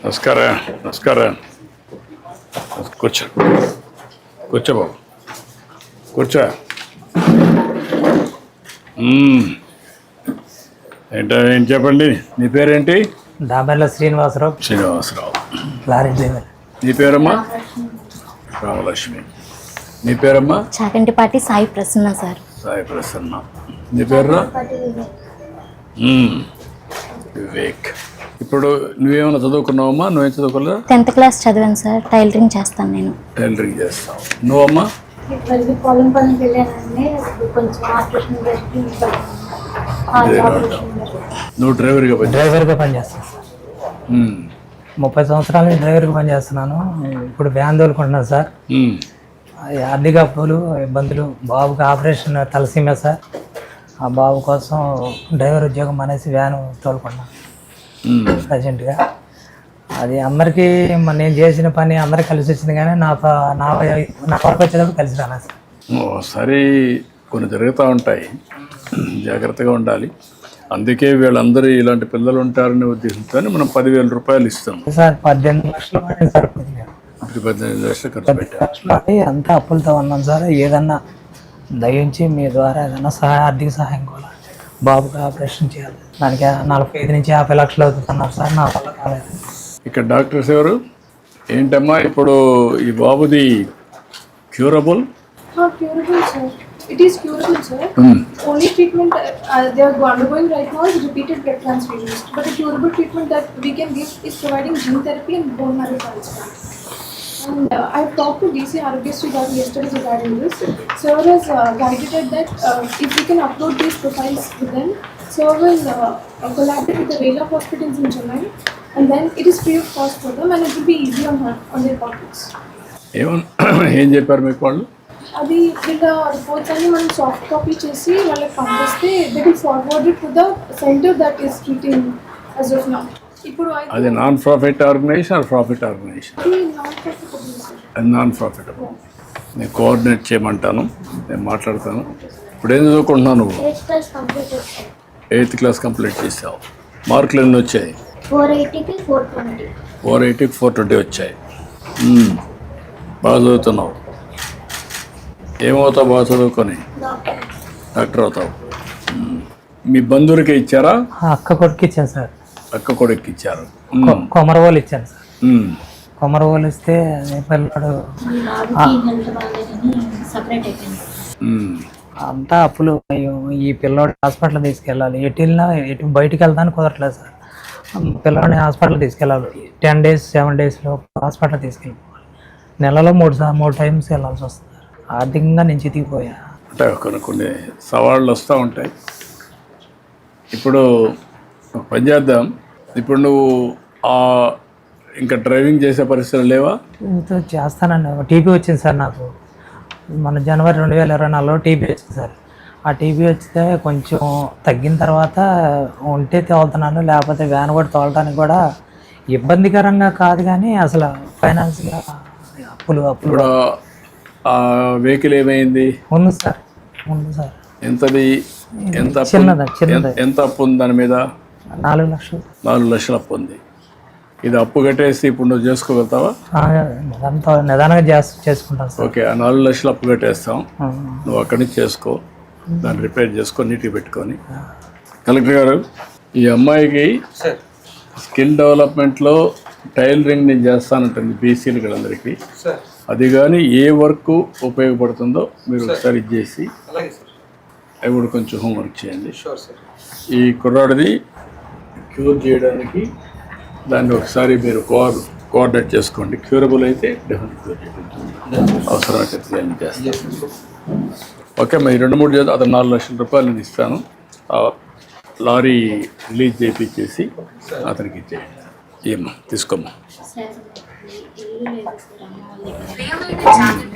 నమస్కారం. నమస్కారం. కూర్చో కూర్చో బాబు, కూర్చో. ఏం చెప్పండి, నీ పేరేంటి? దాబెల్ల శ్రీనివాసరావు. శ్రీనివాసరావు. Lorry driver. నీ పేరమ్మా? రామలక్ష్మి. నీ పేరమ్మా? చాగంటిపాటి సాయి ప్రసన్న సార్. సాయి ప్రసన్న. నీ పేరు? వివేక్. ఇప్పుడు నువ్వేమైనా చదువుకున్నావమ్మా? నువ్వేం చదువుకోలేదా? 10th క్లాస్ చదివాను సార్. టైలరింగ్ చేస్తాను నేను. టైలరింగ్ చేస్తావు. నువ్వమ్మా? పొలం పనికి వెళ్ళానండి, కొంచెం ఆపరేషన్ నువ్వు డ్రైవర్గా పనిచేస్తాను సార్. 30 సంవత్సరాల నుంచి డ్రైవర్గా పనిచేస్తున్నాను. ఇప్పుడు వ్యాన్ తోలుకుంటున్నాను సార్. ఆర్థిక అప్పులు, ఇబ్బందులు, బాబుకి ఆపరేషన్ తలసీమ సార్. ఆ బాబు కోసం డ్రైవర్ ఉద్యోగం అనేసి వ్యాన్ తోలుకున్నాను ప్రజెంట్గా. అది అందరికీ నేను చేసిన పని అందరికి కలిసి వచ్చింది, కానీ నా వరకు వచ్చేటప్పుడు కలిసి రానా సార్. సరే, కొన్ని జరుగుతూ ఉంటాయి, జాగ్రత్తగా ఉండాలి. అందుకే వీళ్ళందరూ ఇలాంటి పిల్లలు ఉంటారనే ఉద్దేశంతో మనం 10,000 రూపాయలు ఇస్తాం సార్. 18 లక్షలు సరిపోతుంది. 18 లక్షలు ఖర్చు పెట్టారు. అంతా అప్పులతో ఉన్నాం సార్. ఏదన్నా దయించి మీ ద్వారా ఏదన్నా ఆర్థిక సహాయం కూడా, బాబుకి ఆపరేషన్ చేయాలి. దానికి 45 నుంచి 50 లక్షలు అవుతున్నారు సార్. నా వల్ల కాలేదు. ఇక్కడ డాక్టర్స్ ఎవరు? ఏంటమ్మా ఇప్పుడు ఈ బాబుది curable? Curable, sir. It is curable, sir. Only treatment they are undergoing right now is repeated blood transfusions. But the curable treatment that we can give is providing gene therapy and bone marrow transplant. And I've talked to DC Arogyasri Garu yesterday regarding this. Sir has guided that if we can upload these profiles with them, Sir will collaborate with the Vela hospitals in Chennai, and then it is free of cost for them and it will be easy on their pockets. ఏం చెప్పారు మీకు వాళ్ళు? అది వీళ్ళ reports అన్ని మనం soft copy చేసి వాళ్ళకి పంపిస్తే they will forward it to the centre that is treating as of now. ఇప్పుడు అది non profit organisation or profit organisation? అది నాన్ ప్రాఫిటబుల్. నేను కోఆర్డినేట్ చేయమంటాను, నేను మాట్లాడతాను. ఇప్పుడు ఏం చదువుకుంటున్నాను నువ్వు? 8th క్లాస్ కంప్లీట్ చేసావు. మార్కులు ఎన్ని వచ్చాయి? 480కి 420. 480కి 420 వచ్చాయి. బాగా చదువుతున్నావు. ఏమవుతావు బాగా చదువుకొని? డాక్టర్ అవుతావు. మీ బంధువులకి ఇచ్చారా? అక్క కొడుకు ఇచ్చాను సార్. అక్క కొడుకు ఇచ్చారు. కొమరవోలు ఇచ్చాను సార్. కొమరవోలు ఇస్తే పిల్లడు అంతా అప్పులు. ఈ పిల్లోడి హాస్పిటల్ తీసుకెళ్ళాలి. ఎటు బయటికి వెళ్తాను కుదరట్లేదు సార్. పిల్లోడిని హాస్పిటల్ తీసుకెళ్ళాలి. 10 days 7 daysలో హాస్పిటల్ తీసుకెళ్ళిపోవాలి. నెలలో 3 times వెళ్ళాల్సి వస్తుంది. ఆర్థికంగా నేను చితికిపోయా. అంటే కొన్ని సవాళ్ళు వస్తూ ఉంటాయి. ఇప్పుడు పని చేద్దాం. ఇప్పుడు నువ్వు ఇంకా డ్రైవింగ్ చేసే పరిస్థితులు లేవా? చేస్తానండి. టీబీ వచ్చింది సార్ నాకు. మన జనవరి 2024లో టీబీ వచ్చింది సార్. ఆ టీబీ వస్తే కొంచెం తగ్గిన తర్వాత ఉంటే తోలుతున్నాను, లేకపోతే వ్యాన్ కూడా తోలడానికి కూడా ఇబ్బందికరంగా కాదు, కానీ అసలు ఫైనాన్స్గా అప్పులు. ఆ వెహికల్ ఏమైంది? ఉంది సార్. ఎంతది? చిన్నది. ఎంత అప్పు ఉంది దాని మీద? 4 లక్షలు. 4 లక్షలు అప్పు ఉంది. ఇది అప్పు కట్టేసి ఇప్పుడు నువ్వు చేసుకోగలుగుతావా? నిదానంగా చేసుకుంటాను సార్. ఓకే, ఆ 4 లక్షలు అప్పు కట్టేస్తాం. నువ్వు అక్కడి నుంచి చేసుకో, దాన్ని రిపేర్ చేసుకో, నీట్గా పెట్టుకొని. కలెక్టర్ గారు, ఈ అమ్మాయికి స్కిల్ డెవలప్మెంట్లో టైలరింగ్ నేను చేస్తానంటుంది బీసీలు అందరికీ. అది కానీ ఏ వర్క్ ఉపయోగపడుతుందో మీరు ఒకసారి ఇచ్చేసి అవి కూడా కొంచెం హోంవర్క్ చేయండి. ఈ కుర్రాడిది క్యూర్ చేయడానికి దాన్ని ఒకసారి మీరు కోఆర్డినేట్ చేసుకోండి. క్యూరబుల్ అయితే డెఫినెట్ క్యూర్ చేయండి. అవసరమైతే చేస్తాను. ఓకే, మరి 2-3 చేద్దాం. అతను 4 లక్షల రూపాయలు నేను ఇస్తాను. లారీ రిలీజ్ చేయించేసి అతనికి ఇచ్చేయండి. ఏమ్మా తీసుకోమ్మా.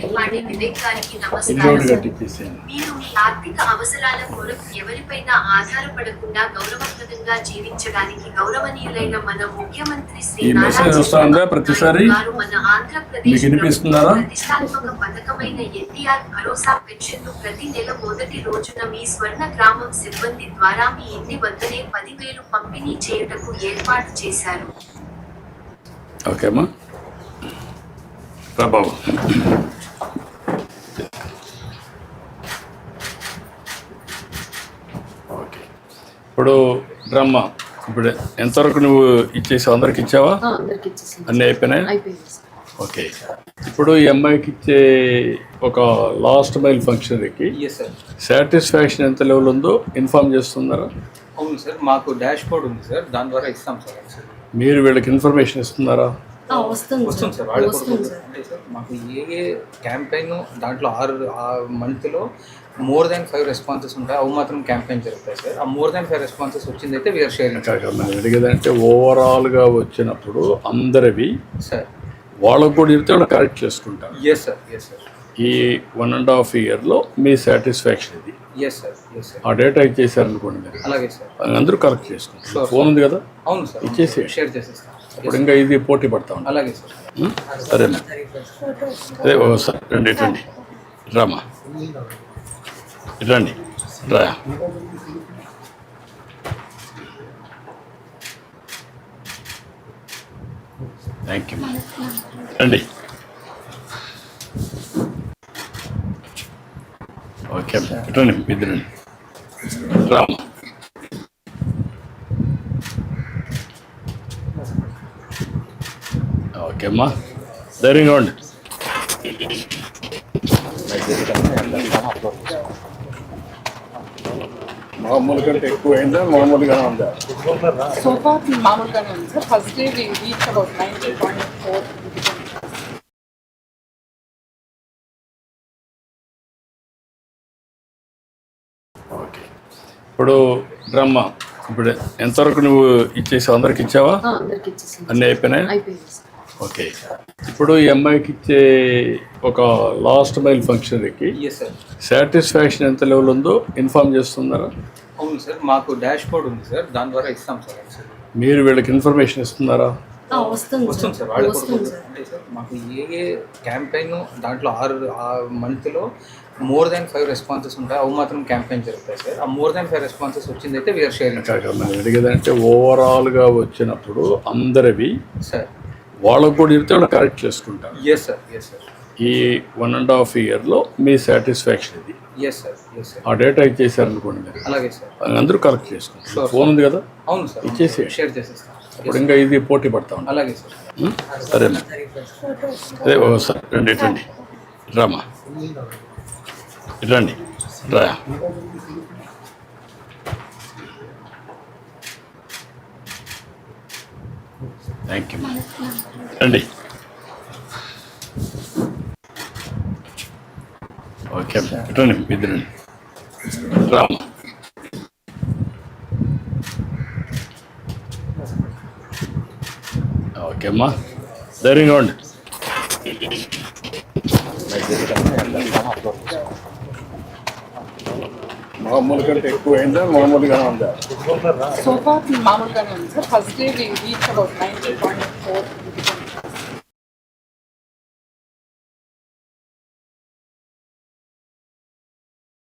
కొద్దిపాటి వివేక్ గారికి ఇది నమస్కారం. ఒకటి కట్టించేసాను. మీరు మీ ఆర్థిక అవసరాల కొరకు ఎవరిపైనా ఆధారపడకుండా గౌరవప్రదంగా జీవించడానికి గౌరవనీయులైన మన ముఖ్యమంత్రి శ్రీ ఈ మెసేజ్ నారా వస్తుందా చంద్రబాబు ప్రతిసారి? నాయుడు గారు మన ఆంధ్రప్రదేశ్ మీకు వినిపిస్తున్నారా? ప్రతిష్టాత్మక పథకమైన ఎన్టీఆర్ భరోసా పెన్షన్ ను ప్రతి నెల మొదటి రోజున మీ స్వర్ణ గ్రామం సిబ్బంది ద్వారా మీ ఇంటి వద్దనే 10,000 పంపిణీ చేయుటకు ఏర్పాటు చేశారు. ఓకే అమ్మా బాబు. ఓకే ఇప్పుడు డ్రమ్మ ఇప్పుడు ఎంతవరకు నువ్వు ఇచ్చేసావు? అందరికి ఇచ్చావా? అందరికి ఇచ్చేసాను. అన్నీ అయిపోయినాయి? అయిపోయింది సార్. ఓకే ఇప్పుడు ఈ అమ్మాయికి ఇచ్చే ఒక లాస్ట్ మైల్ ఫంక్షన్కి ఎస్ సార్. సాటిస్ఫాక్షన్ ఎంత లెవెల్ ఉందో ఇన్ఫార్మ్ చేస్తున్నారా? అవును సార్, మాకు డాష్ బోర్డ్ ఉంది సార్, దాని ద్వారా ఇస్తాం సార్. యాక్చువల్లీ మీరు వీళ్ళకి ఇన్ఫర్మేషన్ ఇస్తున్నారా? వస్తుంది వస్తుంది సార్, సార్. వాళ్ళకి వస్తుంది కూడా సార్. అంటే సార్ మాకు ఏ క్యాంపెయిన్ దాంట్లో ఆ మంత్లో మోర్ దాన్ 5 రెస్పాన్సెస్ ఉంటాయి, అవి మాత్రం క్యాంపెయిన్ జరుగుతాయి సార్. ఆ మోర్ దాన్ 5 రెస్పాన్సెస్ వచ్చింది అయితే వీఆర్ షేరింగ్ కాక మనం అడిగేదంటే ఓవరాల్గా వచ్చినప్పుడు అందరివి సార్. వాళ్ళకు కూడా ఇస్తే వాళ్ళు కరెక్ట్ చేసుకుంటారు. ఎస్ సార్, ఎస్ సార్, ఈ 1.5 ఇయర్లో మీ సాటిస్ఫాక్షన్ ఇది. Yes sir, yes sir. ఆ డేటా ఇచ్చేసారనుకోండి మీరు, అలాగే సార్. అందరూ కరెక్ట్ చేసుకుంటారు. Sure, ఫోన్ ఉంది కదా, అవును సార్, ఇచ్చేసి షేర్ చేసేస్తాం. ఇప్పుడు ఇంకా ఇది పోటీ పడతా ఉంటాం. అలాగే సార్. సరేనా? అదే ఓ సార్ రండి ఇటండి రామా ఇటండి రా. థ్యాంక్ యూ రండి. ఓకే ఇటండి ఇద్దరండి రామా. ఓకే అమ్మా ధైర్యంగా ఉండి. మామూలు కంటే ఎక్కువ అయిందా మామూలుగానే ఉందా? సో ఫార్ మామూలుగానే ఉంది sir. First day we reach about 90.4. Okay ఇప్పుడు డ్రమ్మ ఇప్పుడు ఎంతవరకు నువ్వు ఇచ్చేసావు? అందరికి ఇచ్చావా? అందరికి ఇచ్చేసాను. అన్నీ అయిపోయినాయి? అయిపోయింది సార్. ఓకే ఇప్పుడు ఈ అమ్మాయికి ఇచ్చే ఒక లాస్ట్ మైల్ ఫంక్షన్కి ఎస్ సార్. సాటిస్ఫాక్షన్ ఎంత లెవెల్ ఉందో ఇన్ఫార్మ్ చేస్తున్నారా? అవును సార్, మాకు డాష్ బోర్డ్ ఉంది సార్, దాని ద్వారా ఇస్తాం సార్. యాక్చువల్లీ మీరు వీళ్ళకి ఇన్ఫర్మేషన్ ఇస్తున్నారా? వస్తుంది వస్తుంది సార్. సార్, వాళ్ళకి వస్తుంది కూడా సార్. అంటే సార్ మాకు ఏ క్యాంపెయిన్ దాంట్లో ఆ మంత్లో మోర్ దాన్ 5 రెస్పాన్సెస్ ఉంటాయి, అవి మాత్రం క్యాంపెయిన్ జరుగుతాయి సార్. ఆ మోర్ దాన్ 5 రెస్పాన్సెస్ వచ్చింది అయితే వీఆర్ షేరింగ్ కాక మనం అడిగేదంటే ఓవరాల్గా వచ్చినప్పుడు అందరివి సార్. వాళ్ళకు కూడా ఇస్తే వాళ్ళు కరెక్ట్ చేసుకుంటారు. Yes sir, yes sir. ఈ 1.5 ఇయర్లో మీ సాటిస్ఫాక్షన్ ఇది. Yes sir, yes sir. ఆ డేటా ఇచ్చేసారనుకోండి మీరు, అలాగే సార్. అందరూ కరెక్ట్ చేసుకుంటారు. Sure, ఫోన్ ఉంది కదా, అవును సార్, ఇచ్చేసి షేర్ చేసేస్తాం. ఇప్పుడు ఇంకా ఇది పోటీ పడతా ఉంటాం. అలాగే సార్. సరేనా? అదే ఓ సార్ రండి ఇటండి రామా ఇటండి రా. థ్యాంక్ యూ రండి. ఓకే ఇటండి ఇద్దరండి రామా. ఓకే అమ్మా ధైర్యంగా ఉండి. మామూలు కంటే ఎక్కువ అయిందా మామూలుగానే ఉందా? సో ఫార్ మామూలుగానే ఉంది sir. First day we reach about 90.4.